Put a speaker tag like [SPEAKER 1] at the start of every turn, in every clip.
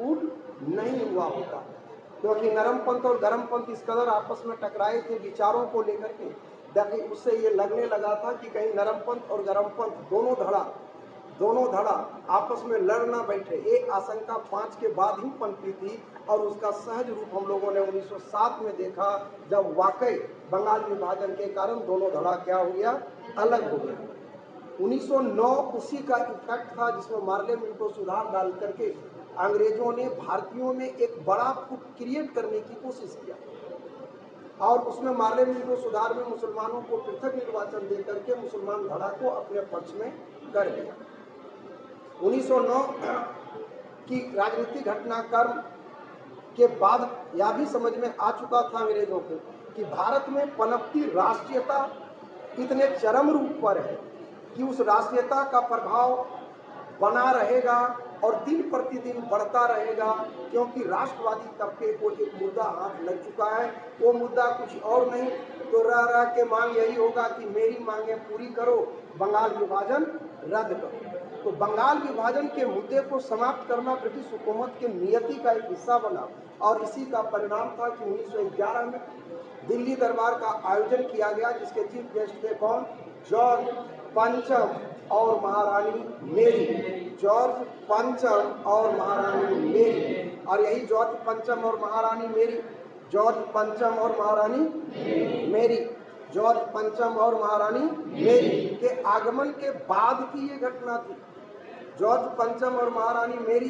[SPEAKER 1] अनुकूल नहीं हुआ होता, क्योंकि नरमपंथ और गरमपंथ इस कदर आपस में टकराए थे विचारों को लेकर के, ताकि उससे ये लगने लगा था कि कहीं नरमपंथ और गरमपंथ दोनों धड़ा आपस में लड़ ना बैठे। एक आशंका 5 के बाद ही पनपी थी और उसका सहज रूप हम लोगों ने 1907 में देखा, जब वाकई बंगाल विभाजन के कारण दोनों धड़ा क्या हो गया, अलग हो गया। 1909 उसी का इफेक्ट था, जिसमें मार्लेमेंट को सुधार डाल करके अंग्रेजों ने भारतीयों में एक बड़ा फुट क्रिएट करने की कोशिश किया और उसमें मार्लेमेंट सुधार में मुसलमानों को पृथक निर्वाचन दे करके मुसलमान धड़ा को अपने पक्ष में कर दिया। 1909 की राजनीतिक घटनाक्रम के बाद यह भी समझ में आ चुका था अंग्रेजों को कि भारत में पनपती राष्ट्रीयता इतने चरम रूप पर है कि उस राष्ट्रीयता का प्रभाव बना रहेगा और दिन प्रतिदिन बढ़ता रहेगा, क्योंकि राष्ट्रवादी तबके को एक मुद्दा हाथ लग चुका है। वो मुद्दा कुछ और नहीं तो रह के मांग यही होगा कि मेरी मांगे पूरी करो, बंगाल विभाजन रद्द करो। तो बंगाल विभाजन के मुद्दे को समाप्त करना ब्रिटिश हुकूमत के नियति का एक हिस्सा बना और इसी का परिणाम था कि 1911 में दिल्ली दरबार का आयोजन किया गया, जिसके चीफ गेस्ट थे कौन, जॉर्ज पंचम और महारानी मेरी। जॉर्ज पंचम और महारानी मेरी, और यही जॉर्ज पंचम और महारानी मेरी, जॉर्ज पंचम और महारानी मेरी, जॉर्ज पंचम और महारानी मेरी के आगमन के बाद की ये घटना थी। जॉर्ज पंचम और महारानी मेरी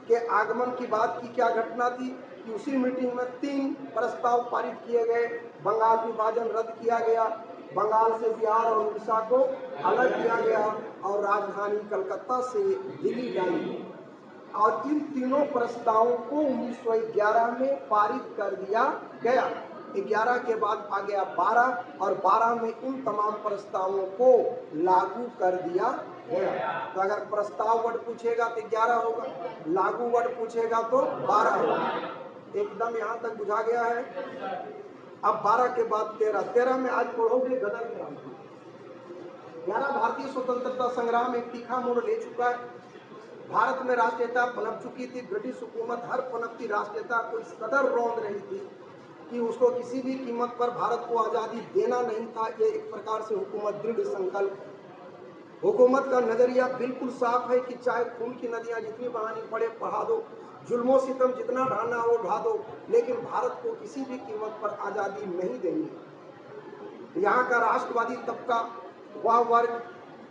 [SPEAKER 1] के आगमन की बात की क्या घटना थी कि उसी मीटिंग में 3 प्रस्ताव पारित किए गए। बंगाल विभाजन रद्द किया गया, बंगाल से बिहार और उड़ीसा को अलग किया गया और राजधानी कलकत्ता से दिल्ली लाई गई। और इन तीनों प्रस्तावों को 1911 में पारित कर दिया गया। 11 के बाद आ गया 12 और 12 में इन तमाम प्रस्तावों को लागू कर दिया गया। तो अगर प्रस्ताव वर्ड पूछेगा तो 11 होगा, लागू वर्ड पूछेगा तो 12 होगा। एकदम यहाँ तक बुझा गया है। अब 12 के बाद 13 में आज पढ़ोगे गदर क्रांति। 11 भारतीय स्वतंत्रता संग्राम एक तीखा मोड़ ले चुका है। भारत में राष्ट्रीयता पनप चुकी थी। ब्रिटिश हुकूमत हर पनपती राष्ट्रीयता को इस कदर रौंद रही थी कि उसको किसी भी कीमत पर भारत को आज़ादी देना नहीं था। ये एक प्रकार से हुकूमत दृढ़ संकल्प, हुकूमत का नजरिया बिल्कुल साफ है कि चाहे खून की नदियां जितनी बहानी पड़े बहा दो, जुल्मों सितम जितना ढाना हो ढा दो, लेकिन भारत को किसी भी कीमत पर आज़ादी नहीं देनी। यहाँ का राष्ट्रवादी तबका, वह वर्ग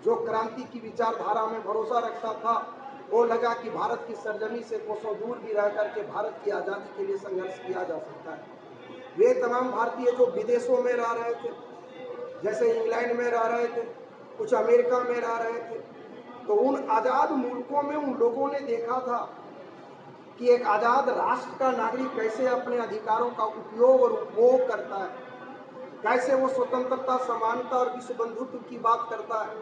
[SPEAKER 1] जो क्रांति की विचारधारा में भरोसा रखता था, वो लगा कि भारत की सरजमी से कोसों दूर भी रह करके भारत की आज़ादी के लिए संघर्ष किया जा सकता है। वे तमाम भारतीय जो विदेशों में रह रहे थे, जैसे इंग्लैंड में रह रहे थे, कुछ अमेरिका में रह रहे थे, तो उन आज़ाद मुल्कों में उन लोगों ने देखा था कि एक आज़ाद राष्ट्र का नागरिक कैसे अपने अधिकारों का उपयोग और उपभोग करता है, कैसे वो स्वतंत्रता, समानता और विश्व बंधुत्व की बात करता है,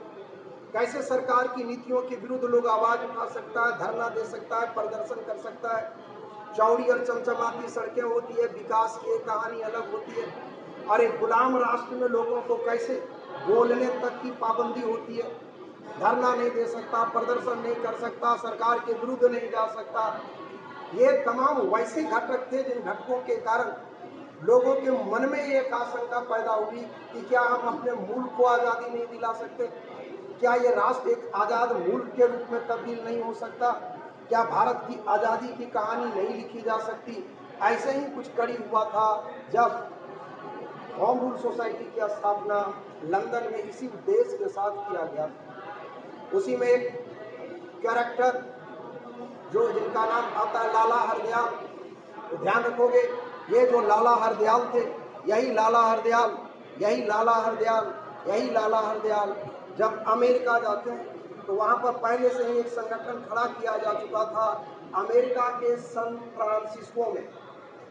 [SPEAKER 1] कैसे सरकार की नीतियों के विरुद्ध लोग आवाज उठा सकता है, धरना दे सकता है, प्रदर्शन कर सकता है। चौड़ी और चमचमाती सड़कें होती है, विकास की कहानी अलग होती है। और एक गुलाम राष्ट्र में लोगों को कैसे बोलने तक की पाबंदी होती है, धरना नहीं दे सकता, प्रदर्शन नहीं कर सकता, सरकार के विरुद्ध नहीं जा सकता। ये तमाम वैसे घटक थे जिन घटकों के कारण लोगों के मन में एक आशंका पैदा हुई कि क्या हम अपने मुल्क को आज़ादी नहीं दिला सकते, क्या ये राष्ट्र एक आज़ाद मुल्क के रूप में तब्दील नहीं हो सकता, क्या भारत की आज़ादी की कहानी नहीं लिखी जा सकती। ऐसे ही कुछ कड़ी हुआ था जब होम रूल सोसाइटी की स्थापना लंदन में इसी उद्देश्य के साथ किया गया। उसी में एक कैरेक्टर जो जिनका नाम आता है लाला हरदयाल, तो ध्यान रखोगे ये जो लाला हरदयाल थे, यही लाला हरदयाल, यही लाला हरदयाल, यही लाला हरदयाल जब अमेरिका जाते हैं तो वहाँ पर पहले से ही एक संगठन खड़ा किया जा चुका था। अमेरिका के सैन फ्रांसिस्को में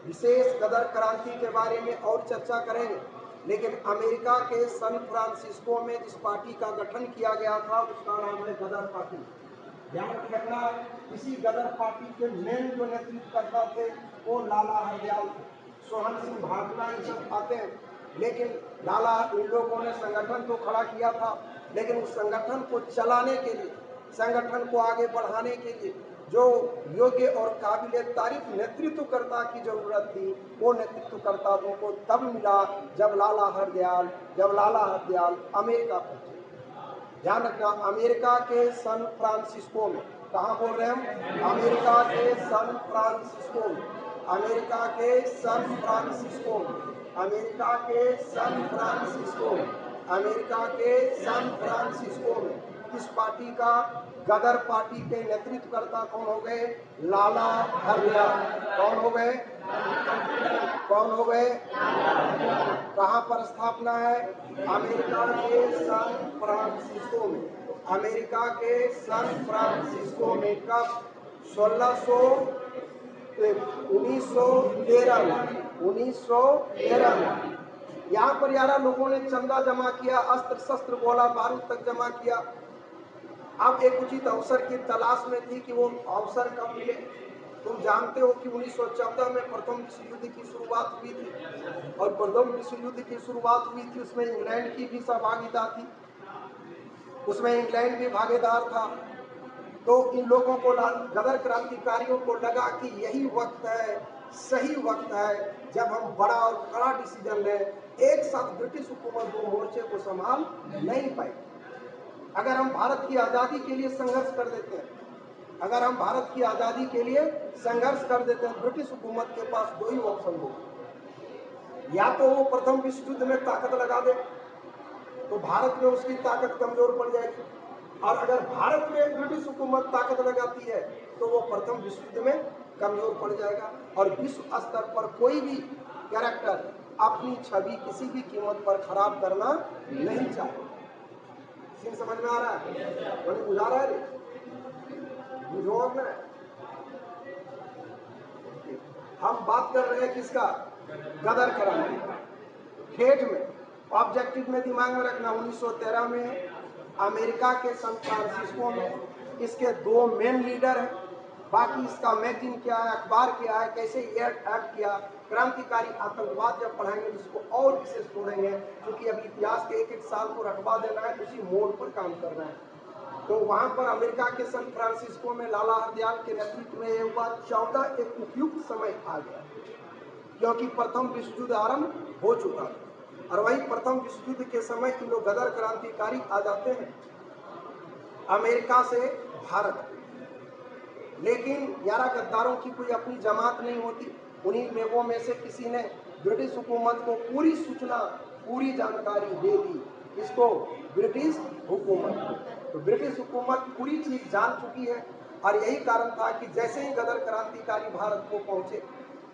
[SPEAKER 1] विशेष गदर क्रांति के बारे में और चर्चा करेंगे, लेकिन अमेरिका के सैन फ्रांसिस्को में जिस पार्टी का गठन किया गया था उसका नाम है गदर पार्टी। ध्यान रखना, इसी गदर पार्टी के मेन जो नेतृत्व करता थे वो लाला हरदयाल थे। सोहन सिंह भाटना ये सब आते हैं, लेकिन लाला इन लोगों ने संगठन तो खड़ा किया था, लेकिन उस संगठन को चलाने के लिए, संगठन को आगे बढ़ाने के लिए जो योग्य और काबिल तारीफ नेतृत्वकर्ता की जरूरत थी, वो नेतृत्वकर्ता उनको तब मिला जब लाला हरदयाल अमेरिका पहुंचे। ध्यान रखना, अमेरिका के सन फ्रांसिस्को में, कहाँ बोल रहे हैं हम? अमेरिका के सन फ्रांसिस्को में, अमेरिका के सन फ्रांसिस्को में, अमेरिका के सन फ्रांसिस्को में, अमेरिका के सन फ्रांसिस्को में किस पार्टी का? गदर पार्टी के नेतृत्वकर्ता कौन हो गए? लाला हरदयाल। कौन हो गए? कौन हो गए? कहाँ पर स्थापना है? अमेरिका के सान फ्रांसिस्को में। अमेरिका के सान फ्रांसिस्को में कब? 1913 में। 1913 में यहाँ पर 11 लोगों ने चंदा जमा किया, अस्त्र शस्त्र गोला बारूद तक जमा किया। अब एक उचित अवसर की तलाश में थी कि वो अवसर कब मिले। तुम जानते हो कि 1914 में प्रथम विश्व युद्ध की शुरुआत हुई थी, और प्रथम विश्व युद्ध की शुरुआत हुई थी, उसमें इंग्लैंड की भी सहभागिता थी, उसमें इंग्लैंड भी भागीदार था। तो इन लोगों को, गदर क्रांतिकारियों को लगा कि यही वक्त है, सही वक्त है जब हम बड़ा और कड़ा डिसीजन लें। एक साथ ब्रिटिश हुकूमत दो मोर्चे को संभाल नहीं पाई। अगर हम भारत की आज़ादी के लिए संघर्ष कर देते हैं, अगर हम भारत की आज़ादी के लिए संघर्ष कर देते हैं, ब्रिटिश हुकूमत के पास दो ही ऑप्शन होगी, या तो वो प्रथम विश्व युद्ध में ताकत लगा दे, तो भारत में उसकी ताकत कमजोर पड़ जाएगी, और अगर भारत में ब्रिटिश हुकूमत ताकत लगाती है तो वो प्रथम विश्व युद्ध में कमजोर पड़ जाएगा, और विश्व स्तर पर कोई भी कैरेक्टर अपनी छवि किसी भी कीमत पर खराब करना नहीं चाहे। सीन समझ में आ रहा है? बोले बुझा रहा है? बुझो ना। हम बात कर रहे हैं किसका? गदर क्रांति। खेत में ऑब्जेक्टिव में दिमाग में रखना, 1913 में अमेरिका के सान फ्रांसिस्को में इसके दो मेन लीडर हैं। बाकी इसका मैगजीन क्या है, अखबार क्या है, कैसे ये एक्ट किया, क्रांतिकारी आतंकवाद जब पढ़ाएंगे तो इसको और विशेष तोड़ेंगे, क्योंकि अभी इतिहास के एक एक साल को रखवा देना है, उसी मोड़ पर काम कर रहे हैं। तो वहां पर अमेरिका के सान फ्रांसिस्को में लाला हरदयाल के नेतृत्व में ये हुआ। 14 एक उपयुक्त समय आ गया, क्योंकि प्रथम विश्व युद्ध आरंभ हो चुका था, और वही प्रथम विश्व युद्ध के समय इन लोग गदर क्रांतिकारी आ जाते हैं अमेरिका से भारत। लेकिन 11 गद्दारों की कोई अपनी जमात नहीं होती। उन्हीं लोगों में से किसी ने ब्रिटिश हुकूमत को पूरी सूचना, पूरी जानकारी दे दी, इसको ब्रिटिश हुकूमत। तो ब्रिटिश हुकूमत पूरी चीज जान चुकी है, और यही कारण था कि जैसे ही गदर क्रांतिकारी भारत को पहुंचे,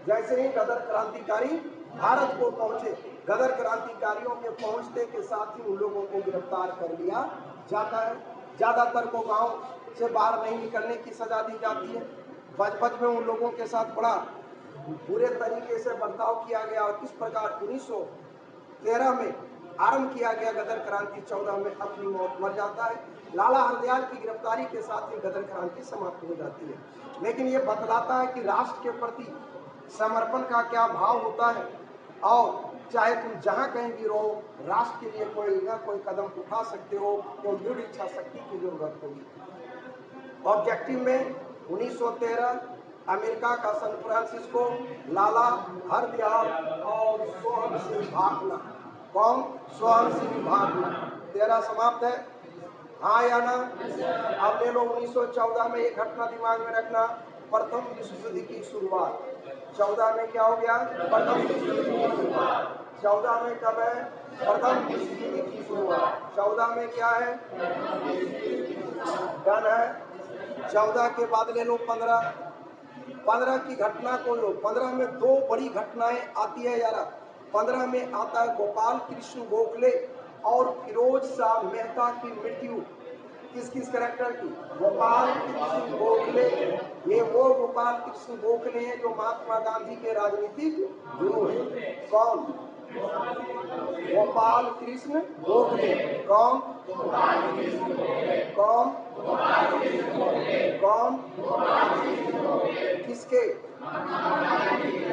[SPEAKER 1] जैसे ही गदर क्रांतिकारी भारत को पहुंचे, गदर क्रांतिकारियों के पहुंचते के साथ ही उन लोगों को गिरफ्तार कर लिया जाता है। ज्यादातर को गांव से बाहर नहीं निकलने की सजा दी जाती है। बचपन में उन लोगों के साथ बड़ा बुरे तरीके से बर्ताव किया गया, और किस प्रकार 1913 में आरंभ किया गया गदर क्रांति, 14 में अपनी मौत मर जाता है। लाला हरदयाल की गिरफ्तारी के साथ ही गदर क्रांति समाप्त हो जाती है। लेकिन ये बतलाता है कि राष्ट्र के प्रति समर्पण का क्या भाव होता है, और चाहे तुम जहां कहीं भी रहो, राष्ट्र के लिए कोई ना कोई कदम उठा सकते हो, तो दृढ़ इच्छा शक्ति की जरूरत होगी। ऑब्जेक्टिव में 1913 अमेरिका का सान फ्रांसिस्को, लाला हरदयाल और सोहन सिंह भाकना। कौन? सोहन सिंह भाकना। 13 समाप्त है, हाँ या ना? अब ले लो 1914 में एक घटना दिमाग में रखना, प्रथम विश्व युद्ध की शुरुआत। 14 में क्या हो गया? प्रथम विश्व युद्ध की शुरुआत। 14 में कब है? प्रथम विश्व युद्ध की शुरुआत। 14 में क्या है? डन है। 14 के बाद ले लो 15। 15 की घटना को लो। 15 में दो बड़ी घटनाएं आती है यार। 15 में आता है गोपाल कृष्ण गोखले और फिरोज शाह मेहता की मृत्यु। किस किस कैरेक्टर की? गोपाल कृष्ण गोखले। ये वो गोपाल कृष्ण गोखले हैं जो महात्मा गांधी के राजनीतिक गुरु हैं। कौन? गोपाल कृष्ण गोखले। कौन? कौन? कौन? किसके?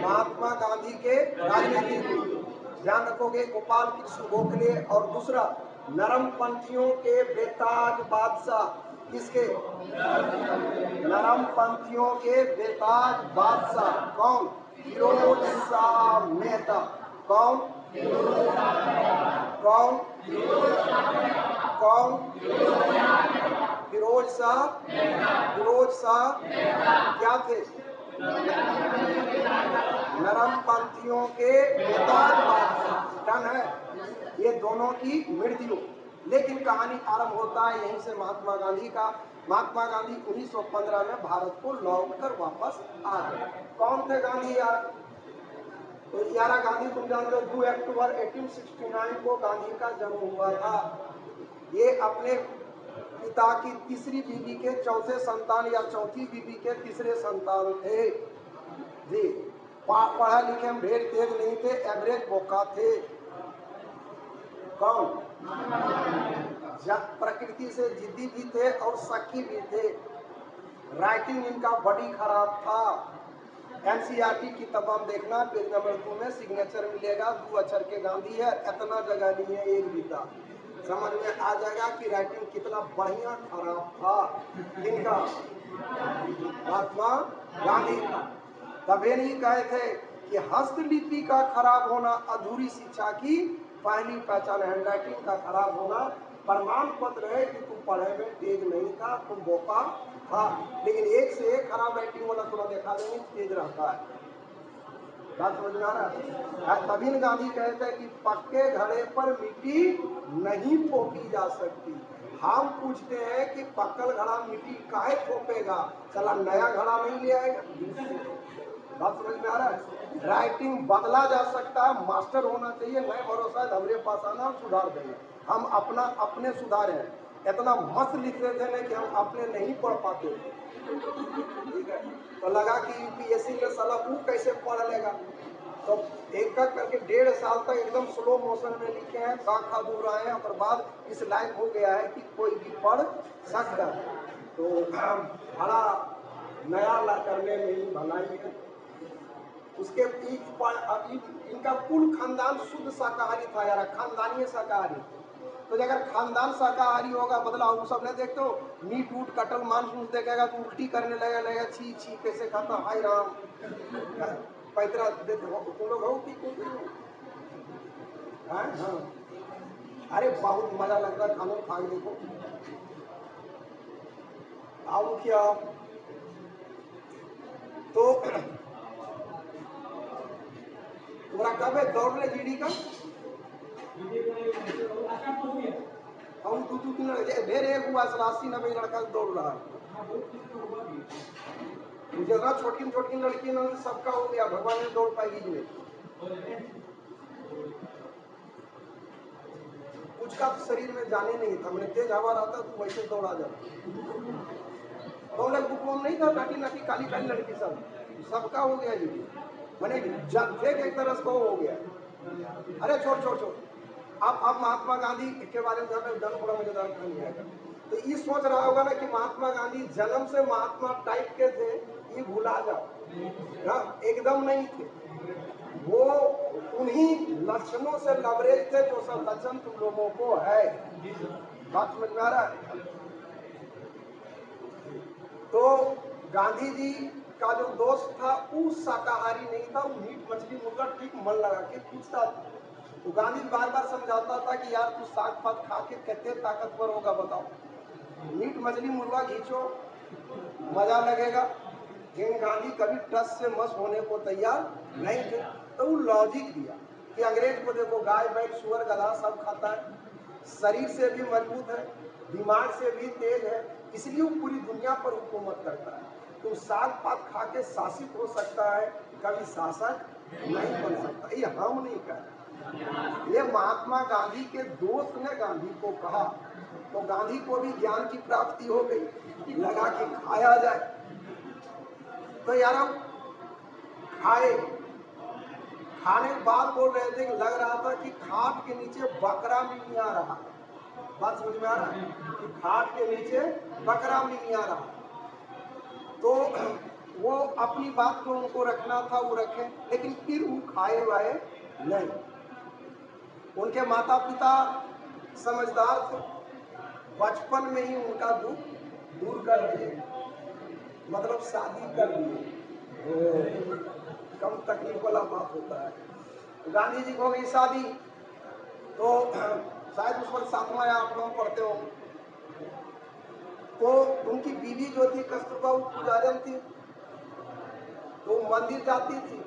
[SPEAKER 1] महात्मा गांधी के राजनीतिक गुरु। ध्यान रखोगे, गोपाल कृष्ण गोखले। और दूसरा, नरम पंथियों के बेताज बादशाह किसके? नरमपंथियों के बेताज बादशाह। कौन? फिरोज शाह मेहता। कौन? कौन? कौन? फिरोज शाह। फिरोज शाह क्या थे? नरमपंथियों के बेताज बादशाह। डन है ये दोनों की मृत्यु। लेकिन कहानी आरंभ होता है यहीं से महात्मा गांधी का। महात्मा गांधी 1915 में भारत को लौटकर वापस आ गए। कौन थे गांधी यार? तो यारा गांधी तुम जानते हो 2 अक्टूबर 1869 को गांधी का जन्म हुआ था। ये अपने पिता की तीसरी बीवी के चौथे संतान या चौथी बीवी के तीसरे संतान थे जी। पढ़ा लिखे में ढेर तेज नहीं थे, एवरेज बोका थे। कौन? प्रकृति से जिद्दी भी थे और शक्की भी थे। राइटिंग इनका बड़ी खराब था। एनसीईआरटी की तमाम देखना, पेज नंबर 2 में सिग्नेचर मिलेगा। 2 अक्षर के गांधी है, इतना जगह नहीं है एक बीता। समझ में आ जाएगा कि राइटिंग कितना बढ़िया खराब था इनका, महात्मा गांधी का। तभी नहीं कहे थे कि हस्तलिपि का खराब होना अधूरी शिक्षा की पहली पहचान। हैंडराइटिंग का खराब होना प्रमाण पत्र है कि तुम पढ़े में तेज नहीं था, तुम बोका था। लेकिन एक से एक खराब राइटिंग वाला तुम्हें देखा देंगे तेज रहता है। बात समझ में आ रहा है? तभी गांधी कहते हैं कि पक्के घड़े पर मिट्टी नहीं थोपी जा सकती। हम पूछते हैं कि पक्कल घड़ा मिट्टी काहे थोपेगा, चला नया घड़ा नहीं ले आएगा। बात समझ में आ रहा है? राइटिंग बदला जा सकता है, मास्टर होना चाहिए, नए भरोसा है हमारे पास आना, हम सुधार देंगे। हम अपने सुधारे हैं। इतना मस्त लिख रहे थे ना कि हम अपने नहीं पढ़ पाते। ठीक है, तो लगा कि यूपीएससी में साला वो कैसे पढ़ लेगा, तो एक करके 1.5 साल तक एकदम स्लो मोशन में लिखे हैं, खाखा दूर आए हैं, और बाद इस लायक हो गया है कि कोई भी पढ़ सकता है। तो बड़ा नया ला करने में ही भलाई है। उसके इनका कुल खानदान शुद्ध शाकाहारी था यार, खानदानी शाकाहारी। तो अगर खानदान शाकाहारी होगा, बदला वो सब नहीं देखते हो, मीट वूट कटल मांस देखेगा तो उल्टी करने लगेगा, छी छी कैसे खाता, हाय राम। पैतरा तुम लोग हो कि हाँ? अरे बहुत मजा लगता है खाने खा देखो। आओ क्या तो तुम्हारा कब है दौड़ने जीडी का? हम तू ढेर एक हुआ 80-90 लड़का दौड़ रहा है। जरा छोटी लड़की ना सबका हो गया, भगवान ने दौड़ पाएगी नहीं। कुछ का शरीर में जाने नहीं था, मैंने तेज हवा रहता तो वैसे दौड़ा जाता। तो बुक नहीं था, नाटी नाटी काली काली लड़की सबका हो गया जी। मैंने फेक एक तरह से हो गया। अरे छोड़ आप महात्मा गांधी के बारे में जान बड़ा मजेदार कहानी है। तो ये सोच रहा होगा ना कि महात्मा गांधी जन्म से महात्मा टाइप के थे, ये भुला जाओ ना, एकदम नहीं थे। वो उन्हीं लक्षणों से लबरेज थे जो सब लक्षण तुम लोगों को है। बात समझ में आ रहा है? तो गांधी जी का जो दोस्त था वो शाकाहारी नहीं था, वो मीट मछली मुर्गा ठीक मन लगा के पूछता था। तो गांधी बार बार समझाता था कि यार तू साग पात खा के कितने ताकतवर होगा बताओ, मीट मछली मुर्गा घींचो मजा लगेगा। लेकिन गांधी कभी टस से मस होने को तैयार नहीं थे। तो वो लॉजिक दिया कि अंग्रेज को देखो, गाय बैल सुअर गधा सब खाता है, शरीर से भी मजबूत है, दिमाग से भी तेज है, इसलिए वो पूरी दुनिया पर हुकूमत करता है। तो साग पात खा के शासित हो सकता है, कभी शासक नहीं बन सकता। ये हम नहीं कह रहे, ये महात्मा गांधी के दोस्त ने गांधी को कहा। तो गांधी को भी ज्ञान की प्राप्ति हो गई, लगा कि खाया जाए। तो यार हम खाए, खाने के बाद बोल रहे थे कि लग रहा था कि खाट के नीचे बकरा भी नहीं आ रहा। बात समझ में आ रहा है कि खाट के नीचे बकरा भी नहीं आ रहा। तो वो अपनी बात को उनको रखना था वो रखे, लेकिन फिर वो खाए वाए नहीं। उनके माता पिता समझदार थे, बचपन में ही उनका दुख दूर कर दिए, मतलब शादी कर दिए। कम तकलीफ वाला बात होता है। गांधी जी को हो गई शादी, तो शायद उस वक्त 7वां या 8वां पढ़ते हो, तो उनकी बीवी जो थी कस्तूरबा वो पुजारन थी, तो मंदिर जाती थी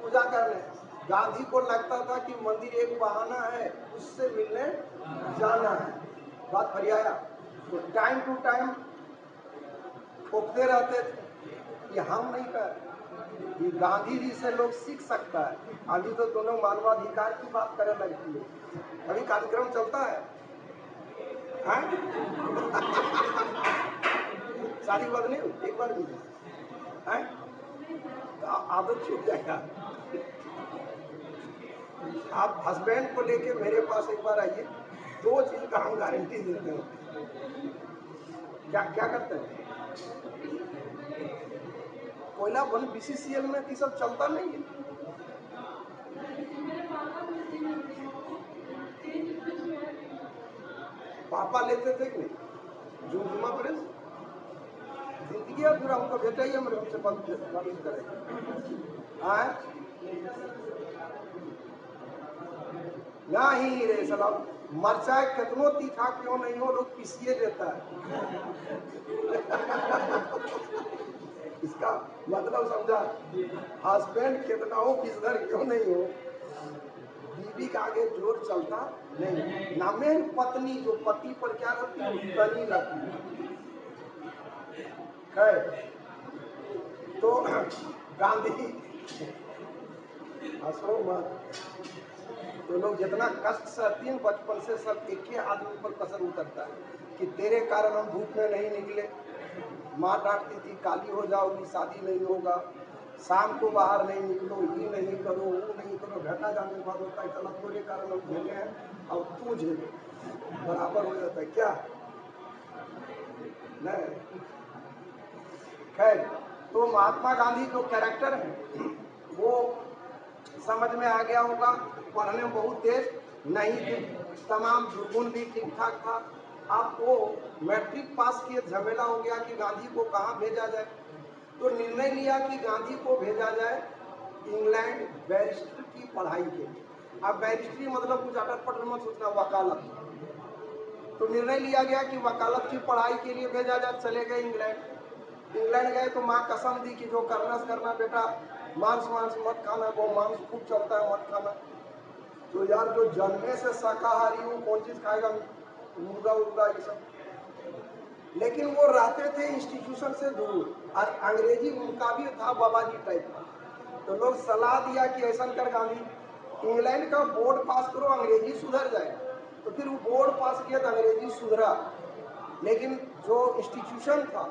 [SPEAKER 1] पूजा करने। गांधी को लगता था कि मंदिर एक बहाना है, उससे मिलने जाना है। बात फरियाया, तो टाइम टू टाइम ठोकते रहते थे कि हम नहीं कर, ये गांधी जी से लोग सीख सकता है। अभी तो दोनों मानवाधिकार की बात करने लगती है, अभी कार्यक्रम चलता है, शादी बात नहीं हुई एक बार भी है, आदत छूट जाएगा। आप हस्बैंड को लेके मेरे पास एक बार आइए, 2 चीज का हम गारंटी देते हैं। क्या क्या करते हैं? कोयला बन बीसीसीएल में कि सब चलता नहीं है। पापा लेते थे कि नहीं जुमा प्रेस, जिंदगी अधूरा हमको भेटाइए, मेरे हमसे बंद करें। हाँ नहीं रे सलाम, मरचाई कितनो तीखा क्यों नहीं हो, लोग पिसिए देता है। इसका मतलब समझा, हस्बैंड कितना हो किसधर क्यों नहीं हो, बीवी का आगे जोर चलता नहीं। नामे पत्नी जो पति पर क्या रहती है, तनी रहती है। तो गांधी हंसो मत, तो लोग जितना कष्ट सहती हैं बचपन से, सब एक ही आदमी पर कसर उतरता है कि तेरे कारण हम धूप में नहीं निकले। माँ डांटती थी काली हो जाओगी, शादी नहीं होगा, शाम को बाहर नहीं निकलो, ये नहीं करो वो नहीं करो। घटा जाने के बाद होता है चला तेरे कारण हम झेले हैं और तू झेले, बराबर हो जाता है क्या नहीं। खैर, तो महात्मा गांधी जो कैरेक्टर है वो समझ में आ गया होगा। पढ़ने में बहुत तेज नहीं थे, तमाम गुण भी ठीक ठाक था। आपको मैट्रिक पास किए झमेला हो गया कि गांधी को कहाँ भेजा जाए, तो निर्णय लिया कि गांधी को भेजा जाए इंग्लैंड बैरिस्टर की पढ़ाई के लिए। अब बैरिस्ट्री मतलब कुछ अटपट मत सोचना, वकालत। तो निर्णय लिया गया कि वकालत की पढ़ाई के लिए भेजा जाए। चले गए इंग्लैंड। इंग्लैंड गए तो माँ कसम दी कि जो करना से करना बेटा, मांस वांस मत खाना, वो मांस खूब चलता है मत खाना। तो यार जो जन्मे से शाकाहारी हो कौन चीज खाएगा, मुर्गा उर्गा ये सब। लेकिन वो रहते थे इंस्टीट्यूशन से दूर, और अंग्रेजी उनका भी था बाबाजी टाइप का। तो लोग सलाह दिया कि ऐसा कर गांधी, इंग्लैंड का बोर्ड पास करो अंग्रेजी सुधर जाएगा। तो फिर वो बोर्ड पास किया तो अंग्रेजी सुधरा, लेकिन जो इंस्टीट्यूशन था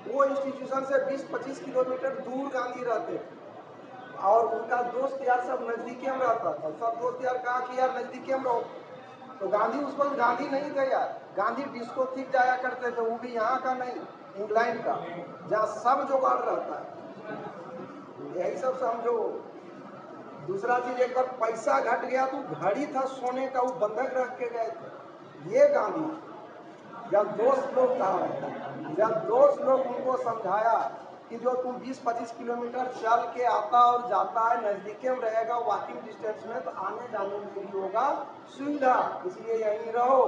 [SPEAKER 1] वो इंस्टीट्यूशन से 20-25 किलोमीटर दूर गांधी रहते थे। और उनका दोस्त यार सब नजदीके में रहता था, सब दोस्त यार कहा कि यार नजदीके में रहो। तो गांधी उस वक्त गांधी नहीं थे यार, गांधी डिस्को ठीक जाया करते थे, वो भी यहाँ का नहीं इंग्लैंड का, जहाँ सब जुगाड़ रहता है। यही सब समझो। दूसरा चीज, एक बार पैसा घट गया तो घड़ी था सोने का, वो बंधक रख के गए थे। ये गांधी जब दोस्त लोग था, जब दोस्त लोग उनको समझाया कि जो तुम 20-25 किलोमीटर चल के आता और जाता है, नजदीके में रहेगा वॉकिंग डिस्टेंस में, तो आने जाने में भी होगा सुविधा, इसलिए यहीं रहो।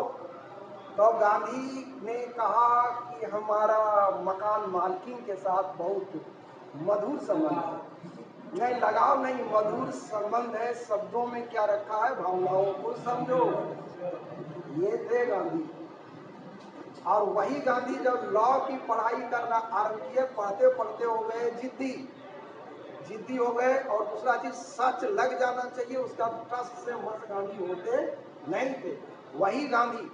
[SPEAKER 1] तो गांधी ने कहा कि हमारा मकान मालकिन के साथ बहुत मधुर संबंध है, नहीं लगाव नहीं, मधुर संबंध है। शब्दों में क्या रखा है, भावनाओं को समझो। ये थे गांधी। और वही गांधी जब लॉ की पढ़ाई करना आरंभ किए, पढ़ते पढ़ते हो गए जिद्दी, जिद्दी हो गए। और दूसरा चीज, सच लग जाना चाहिए, उसका ट्रस्ट से मत गांधी होते नहीं थे। वही गांधी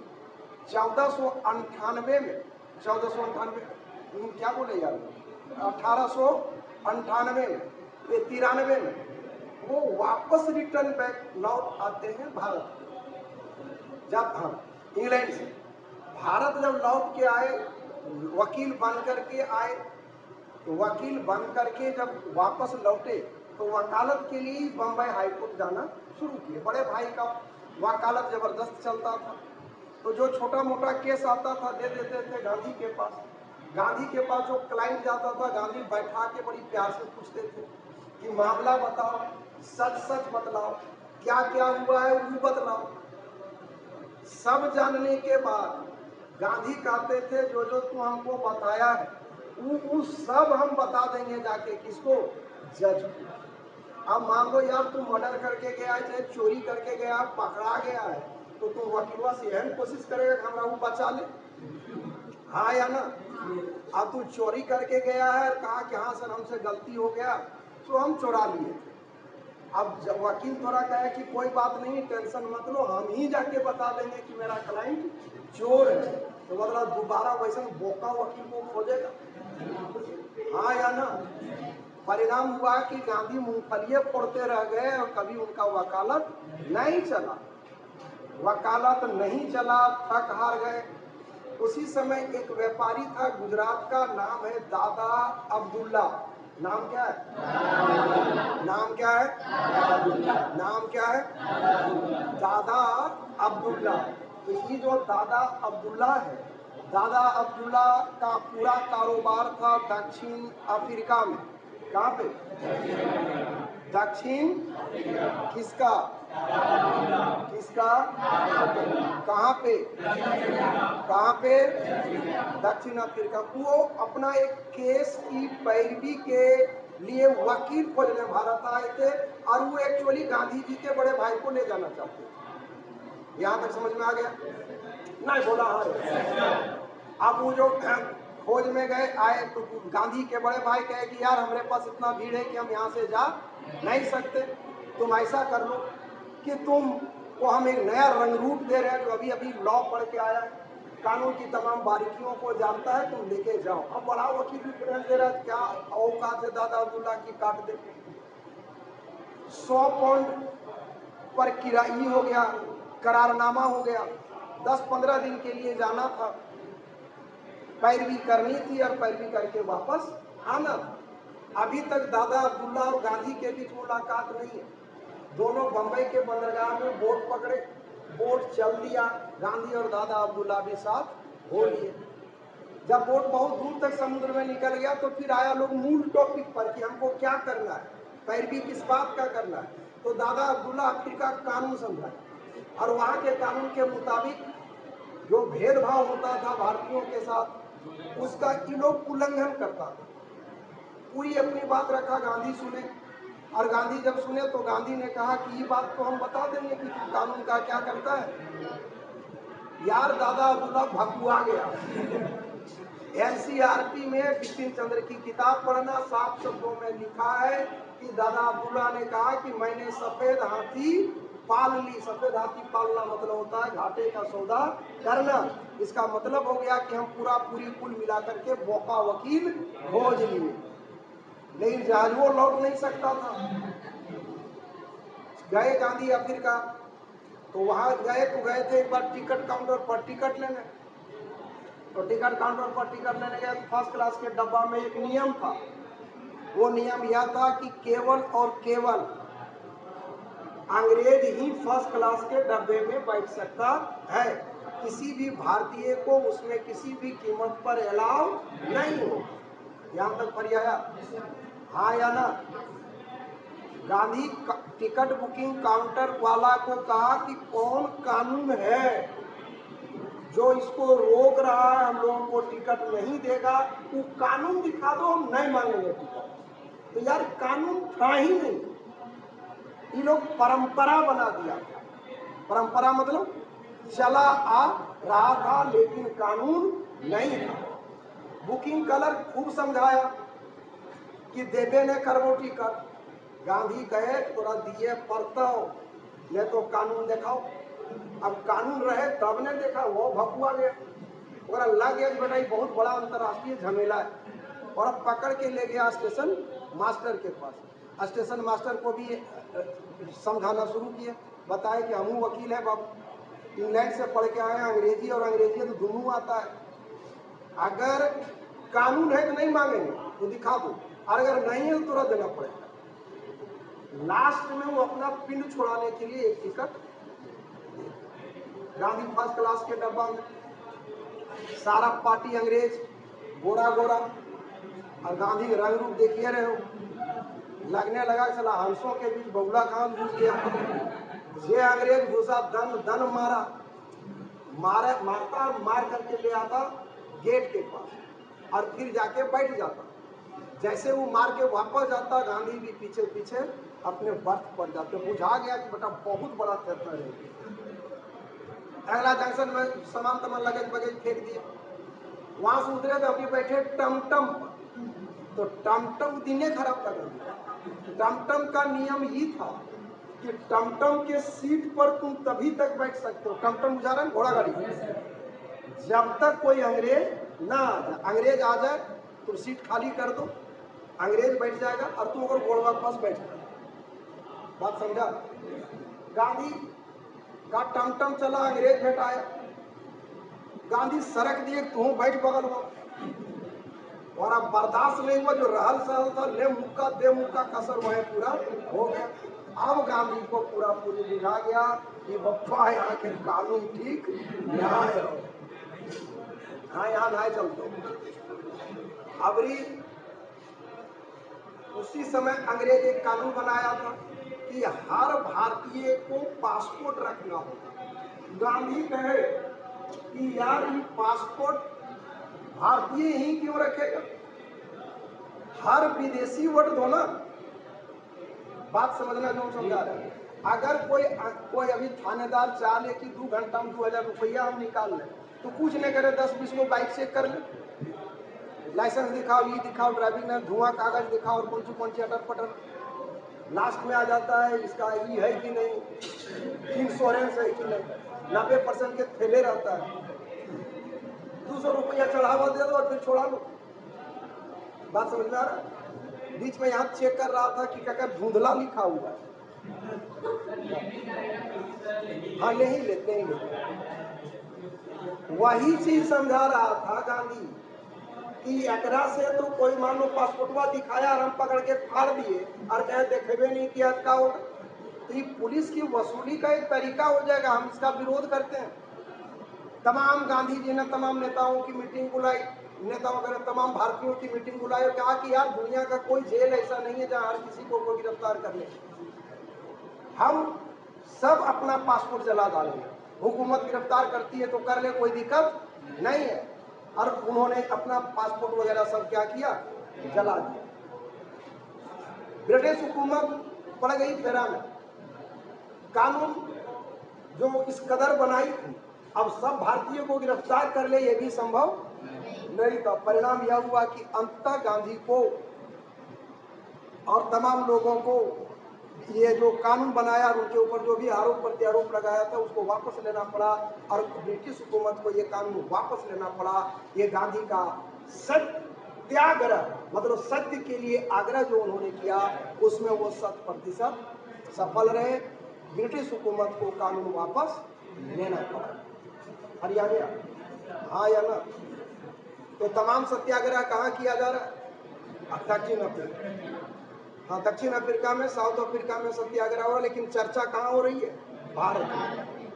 [SPEAKER 1] 1498 में, 1498 क्या बोले यार, 1898 में, 93 में वो वापस रिटर्न बैक लौट आते हैं भारत। जब हम इंग्लैंड से भारत जब लौट के आए, वकील बन करके आए, तो वकील बन करके जब वापस लौटे तो वकालत के लिए बम्बई हाईकोर्ट जाना शुरू किए। बड़े भाई का वकालत जबरदस्त चलता था, तो जो छोटा मोटा केस आता था दे देते थे गांधी के पास। गांधी के पास जो क्लाइंट जाता था, गांधी बैठा के बड़ी प्यार से पूछते थे कि मामला बताओ, सच सच बतलाओ, क्या क्या हुआ है वो बतलाओ। सब जानने के बाद गांधी कहते थे जो जो तू हमको बताया है वो सब हम बता देंगे जाके किसको, जज को। अब मान लो यार तुम मर्डर करके गया है, चाहे चोरी करके गया, पकड़ा गया है, तो तुम वकीलवा से यह कोशिश करेगा कि हमरा वो बचा ले, हाँ या ना। अब तू चोरी करके गया है और कहा कि हाँ सर हमसे गलती हो गया तो हम चुरा लिए। अब जब वकील थोड़ा कहे कि कोई बात नहीं टेंशन मत लो, हम ही जाके बता देंगे कि मेरा क्लाइंट चोर है, तो मतलब दोबारा वैसा बोका वकील को खोजेगा, हाँ या ना। परिणाम हुआ कि गांधी मूंगफलियां फोड़ते रह गए और कभी उनका वकालत नहीं चला, वकालत नहीं चला, थक हार गए। उसी समय एक व्यापारी था गुजरात का, नाम है दादा अब्दुल्ला। नाम क्या है? नाम क्या है? नाम क्या है? दादा अब्दुल्ला। तो ये जो दादा अब्दुल्ला है, दादा अब्दुल्ला का पूरा कारोबार था दक्षिण अफ्रीका में। कहाँ पे? दक्षिण किसका? किसका? कहाँ पे? कहाँ पे? दक्षिण अफ्रीका। वो अपना एक केस की पैरवी के लिए वकील खोजने भारत आए थे और वो एक्चुअली गांधी जी के बड़े भाई को ले जाना चाहते थे। यहाँ तक समझ में आ गया? नहीं बोला हाँ। अब वो जो खोज में गए आए तो गांधी के बड़े भाई कहे कि यार हमारे पास इतना भीड़ है कि हम यहाँ से जा नहीं सकते, तुम ऐसा कर लो कि तुम को हम एक नया रंग रूप दे रहे हैं, जो अभी अभी लॉ पढ़ के आया है, कानून की तमाम बारीकियों को जानता है, तुम लेके जाओ। अब बड़ा वकील भी प्रेरण दे रहा है, क्या औकात है दादा अब्दुल्ला की, काट दे। 100 पाउंड पर किराई हो गया, करारनामा हो गया, 10-15 दिन के लिए जाना था, पैरवी करनी थी और पैरवी करके वापस आना। अभी तक दादा अब्दुल्ला और गांधी के बीच मुलाकात नहीं है। दोनों बंबई के बंदरगाह में बोट पकड़े, बोट चल दिया, गांधी और दादा अब्दुल्ला भी साथ हो लिए। जब बोट बहुत दूर तक समुद्र में निकल गया तो फिर आया लोग मूल टॉपिक पर कि हमको क्या करना है, पैरवी किस बात का करना है। तो दादा अब्दुल्ला अफ्रीका कानून समझाए और वहाँ के कानून के मुताबिक जो भेदभाव होता था भारतीयों के साथ उसका ये लोग उल्लंघन करता था। पूरी अपनी बात रखा, गांधी सुने और गांधी जब सुने तो गांधी ने कहा कि ये बात तो हम बता देंगे कि कानून का क्या करता है। यार दादा अब्दुल्ला भकुआ गया। एनसीईआरटी में बिपिन चंद्र की किताब पढ़ना, साफ शब्दों में लिखा है कि दादा अब्दुल्ला ने कहा कि मैंने सफेद हाथी पाल ली। सफेद हाथी पालना मतलब होता है घाटे का सौदा करना। इसका मतलब हो गया कि हम पूरी कुल मिलाकर के बोका वकील खोज लिए, लेकिन जहाज वो लौट नहीं सकता था। गए गांधी अफ्रीका, तो वहां गए तो गए थे एक बार टिकट काउंटर पर टिकट लेने। तो टिकट काउंटर पर टिकट लेने गए तो फर्स्ट क्लास के डब्बा में एक नियम था। वो नियम यह था कि केवल और केवल अंग्रेज ही फर्स्ट क्लास के डब्बे में बैठ सकता है, किसी भी भारतीय को उसमें किसी भी कीमत पर अलाउ नहीं हो। यहाँ तक पर आया, हाँ या ना। गांधी टिकट बुकिंग काउंटर वाला को कहा कि कौन कानून है जो इसको रोक रहा है, हम लोगों को टिकट नहीं देगा, वो कानून दिखा दो, हम नहीं मांगेंगे टिकट। तो यार कानून था ही नहीं, ये लोग परंपरा बना दिया। परंपरा मतलब चला आ रहा था लेकिन कानून नहीं था। बुकिंग कलर खूब समझाया कि देवे ने करवो टिकट। गांधी कहे तोरा दिए पड़ता हो, नहीं तो कानून दिखाओ। अब कानून रहे तब ने देखा, वो भकुआ गया, और लग गया बेटा ये बहुत बड़ा अंतर्राष्ट्रीय झमेला है, और अब पकड़ के ले गया स्टेशन मास्टर के पास। स्टेशन मास्टर को भी समझाना शुरू किए, बताए कि हम वकील है बाबू, इंग्लैंड से पढ़ के आए हैं, अंग्रेजी और अंग्रेजी तो दोनों आता है, अगर कानून है तो नहीं मांगेंगे तो दिखा दो, और अगर नहीं है तो तुरंत देना पड़ेगा। लास्ट में वो अपना पिंड छोड़ाने के लिए एक टिकट, गांधी फर्स्ट क्लास के डब्बा में, सारा पार्टी अंग्रेज, गोरा गोरा, और गांधी रंग रूप देखिए रहे हो, लगने लगा चला हंसों के बीच बगुला कान घुस गया। ये अंग्रेज घुसा, दन दन मारा, मारता मार करके ले आता गेट के पास और फिर जाके बैठ जाता। जैसे वो मार के वापस जाता, गांधी भी पीछे पीछे अपने बर्थ पर जाते। बुझा गया कि बेटा बहुत बड़ा थ्रेटर है। अगला जंक्शन में सामान तमान लगेज बगेज फेंक दिया। वहां से उतरे तो अभी बैठे टमटम पर। तो टमटम दिने खराब कर दिया। टमटम का नियम ही था कि टमटम के सीट पर तुम तभी तक बैठ सकते हो, टमटम बुझा रहे घोड़ा गाड़ी, जब तक कोई अंग्रेज ना आ जाए। अंग्रेज आ जाए तुम सीट खाली कर दो, अंग्रेज बैठ जाएगा और तुम अगर घोड़वा के पास बैठ जाओ। बात समझा? गांधी का टमटम चला, अंग्रेज बैठाया, गांधी सड़क दिए तू बैठ बगल में, और अब बर्दाश्त नहीं हुआ, जो रहल सहल था ले मुक्का दे मुक्का कसर वह पूरा हो गया। अब गांधी को पूरा पूरी बुझा गया कि बप्पा यहाँ के कानून ठीक न्याय हो, हाँ यहाँ न्याय चलते। अबरी उसी समय अंग्रेज एक कानून बनाया था कि हर भारतीय को पासपोर्ट रखना होगा। गांधी कहे कि यार ये पासपोर्ट भारतीय ही क्यों रखेगा, हर विदेशी वोट दो ना। बात समझना जो समझा रहे हैं। अगर कोई अभी थानेदार चाह ले कि 2 घंटा में 2000 रुपया हम निकाल लें, तो कुछ नहीं करे, 10-20 को बाइक चेक कर ले, लाइसेंस दिखाओ, ये दिखाओ, ड्राइविंग में धुआं कागज दिखाओ, और कौन सी अटर पटर, लास्ट में आ जाता है इसका ई है कि नहीं, इंश्योरेंस है कि नहीं, 90% के थैले रहता है। 200 रुपया चढ़ावा दे दो और फिर छोड़ा लो। बात समझ में आ रहा है? बीच में यहाँ चेक कर रहा था कि क्या धुंधला लिखा हुआ है, हाँ नहीं लेते। वही चीज समझा रहा था गांधी कि एकरा से तो कोई मान लो पासपोर्टवा दिखाया और हम पकड़ के फाड़ दिए और कहे देखेबे नहीं किया क्या होगा, तो ये पुलिस की वसूली का एक तरीका हो जाएगा। हम इसका विरोध करते हैं। तमाम गांधी जी ने तमाम नेताओं की मीटिंग बुलाई, नेता वगैरह तमाम भारतीयों की मीटिंग बुलाई और कहा कि यार दुनिया का कोई जेल ऐसा नहीं है जहां हर किसी को गिरफ्तार कर ले, हम सब अपना पासपोर्ट जला डालेंगे, हुकूमत गिरफ्तार करती है तो कर ले, कोई दिक्कत नहीं है। और उन्होंने अपना पासपोर्ट वगैरह सब क्या किया, जला दिया। ब्रिटिश हुकूमत पड़ गई फेरा में। कानून जो इस कदर बनाई थी, अब सब भारतीयों को गिरफ्तार कर ले ये भी संभव नहीं था। परिणाम यह हुआ कि अंततः गांधी को और तमाम लोगों को ये जो कानून बनाया और उनके ऊपर जो भी आरोप प्रत्यारोप लगाया था उसको वापस लेना पड़ा, और ब्रिटिश हुकूमत को ये कानून वापस लेना पड़ा। ये गांधी का सत्याग्रह, मतलब सत्य के लिए आग्रह जो उन्होंने किया, उसमें वो 100% सफल रहे। ब्रिटिश हुकूमत को कानून वापस लेना पड़ा। हरियाणा, हाँ या ना? तो तमाम सत्याग्रह कहाँ किया जा रहा है? दक्षिण अफ्रीका। हाँ, दक्षिण अफ्रीका में, साउथ अफ्रीका में सत्याग्रह हो रहा है, लेकिन चर्चा कहाँ हो रही है? भारत में।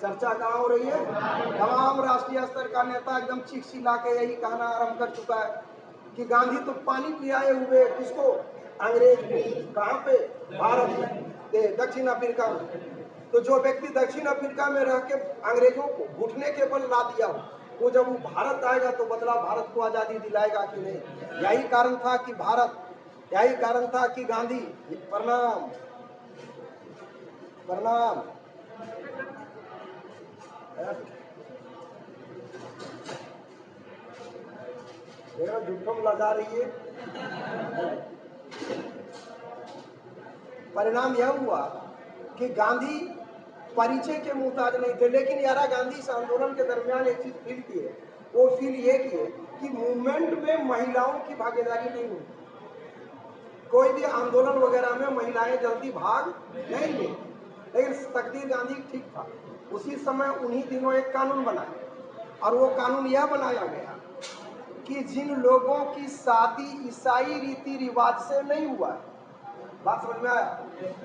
[SPEAKER 1] चर्चा कहाँ हो रही है? तमाम राष्ट्रीय स्तर का नेता एकदम चीख चिल्ला के यही कहना आरंभ कर चुका है कि गांधी तो पानी पिलाए हुए किसको? अंग्रेज को। कहाँ पे? भारत में, दक्षिण अफ्रीका में। तो जो व्यक्ति दक्षिण अफ्रीका में रह के अंग्रेजों को घुटने के बल ला दिया हो, वो जब वो भारत आएगा तो बदला भारत को आजादी दिलाएगा कि नहीं? यही कारण था कि यही कारण था कि गांधी, प्रणाम प्रणाम, झूठम लगा रही है। परिणाम यह हुआ कि गांधी परिचय के मुहताज नहीं थे, लेकिन यारा गांधी इस आंदोलन के दरमियान एक चीज फील किए, वो फील ये किए कि मूवमेंट में महिलाओं की भागीदारी नहीं हुई। कोई भी आंदोलन वगैरह में महिलाएं जल्दी भाग नहीं ली, लेकिन तकदीर गांधी ठीक था। उसी समय उन्हीं दिनों एक कानून बनाया, और वो कानून यह बनाया गया कि जिन लोगों की शादी ईसाई रीति रिवाज से नहीं हुआ, बात समझ में आया?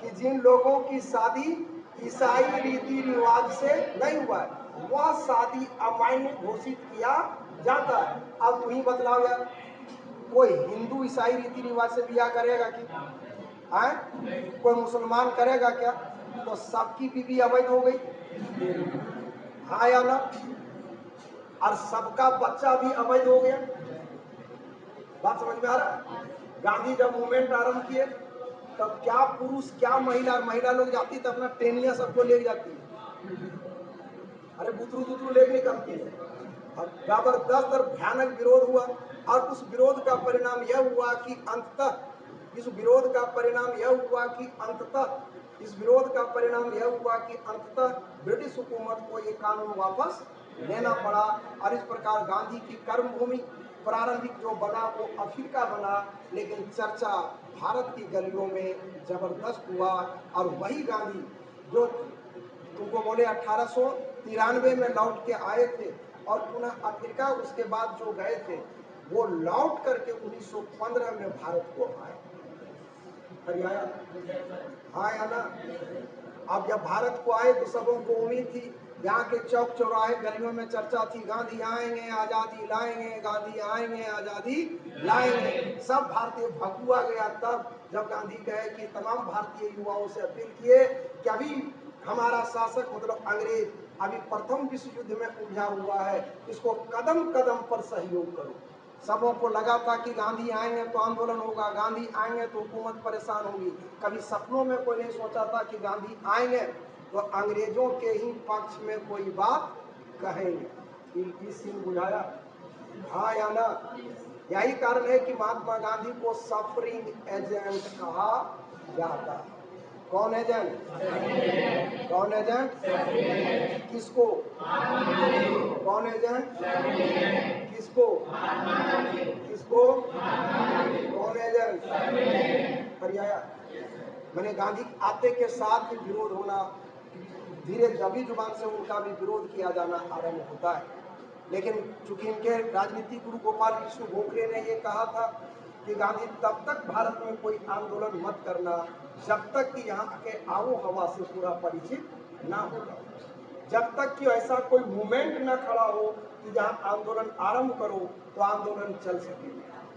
[SPEAKER 1] कि जिन लोगों की शादी ईसाई रीति रिवाज से नहीं हुआ है, वह शादी अमान्य घोषित किया जाता है। अब तुम ही बतलाओ यार, कोई हिंदू ईसाई रीति रिवाज से ब्याह करेगा कि आए? कोई मुसलमान करेगा क्या? तो सबकी बीवी अवैध हो गई, हाँ या ना? और सबका बच्चा भी अवैध हो गया। बात समझ में आ रहा है? गांधी जब मूवमेंट आरंभ किए तब क्या पुरुष क्या महिला, महिला लोग जाती तो अपना टेनिया सबको ले जाती, अरे बुतरू बुतरू लेके निकलती है। और जबरदस्त और भयानक विरोध हुआ, और उस विरोध का परिणाम यह हुआ कि अंततः इस विरोध का परिणाम यह हुआ कि अंततः इस विरोध का परिणाम यह हुआ कि अंततः ब्रिटिश हुकूमत को ये कानून वापस लेना पड़ा। और इस प्रकार गांधी की कर्मभूमि प्रारंभिक जो बना वो अफ्रीका बना, लेकिन चर्चा भारत की गलियों में जबरदस्त हुआ। और वही गांधी जो तुमको बोले 1893 में लौट के आए थे और पुनः अफ्रीका उसके बाद जो गए थे, वो लौट करके 1915 में भारत को आए। हरियाणा हाँ या ना? अब जब भारत को आए तो सबों को उम्मीद थी, यहाँ के चौक चौराहे गलियों में चर्चा थी, गांधी आएंगे आजादी लाएंगे, गांधी आएंगे आजादी लाएंगे। सब भारतीय भगुआ गया तब जब गांधी कहे कि तमाम भारतीय युवाओं से अपील किए कि अभी हमारा शासक मतलब अंग्रेज अभी प्रथम विश्व युद्ध में उलझा हुआ है, इसको कदम कदम पर सहयोग करो। सबों को लगा था कि गांधी आएंगे तो आंदोलन होगा, गांधी आएंगे तो हुकूमत परेशान होगी। कभी सपनों में कोई नहीं सोचा था कि गांधी आएंगे तो अंग्रेजों के ही पक्ष में कोई बात कहेंगे। इस सीन बुझाया, हाँ या ना? यही कारण है कि महात्मा गांधी को सफरिंग एजेंट कहा जाता है। कौन एजेंट? कौन एजेंट? किसको? कौन एजेंट? किसको? किसको? कौन एजेंट? हरियाणा मैंने गांधी आते के साथ ही विरोध होना, धीरे दबी जुबान से उनका भी विरोध किया जाना आरंभ होता है। लेकिन चूंकि इनके राजनीतिक गुरु गोपाल कृष्ण गोखले ने ये कहा था कि गांधी तब तक भारत में कोई आंदोलन मत करना जब तक कि यहाँ के आबो हवा से पूरा परिचित ना हो जाए, जब तक कि ऐसा कोई मूवमेंट न खड़ा हो कि जहाँ आंदोलन आरंभ करो तो आंदोलन चल सके।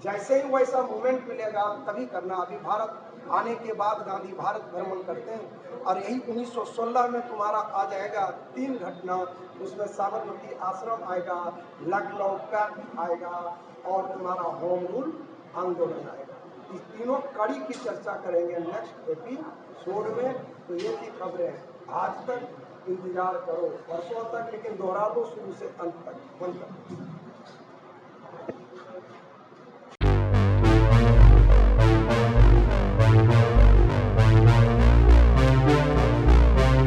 [SPEAKER 1] जैसे ही वैसा मूवमेंट मिलेगा तभी करना। अभी भारत आने के बाद गांधी भारत भ्रमण करते हैं और यही 1916 में तुम्हारा आ जाएगा 3 घटना, उसमें साबरमती आश्रम आएगा, लखनऊ पैक्ट आएगा और तुम्हारा होम रूल आंदोलन आएगा। इस तीनों कड़ी की चर्चा करेंगे नेक्स्ट एपिसोड में। तो ये थी खबरें, आज तक इंतजार करो वर्षों तक, लेकिन दोहरा दो शुरू से अंत तक।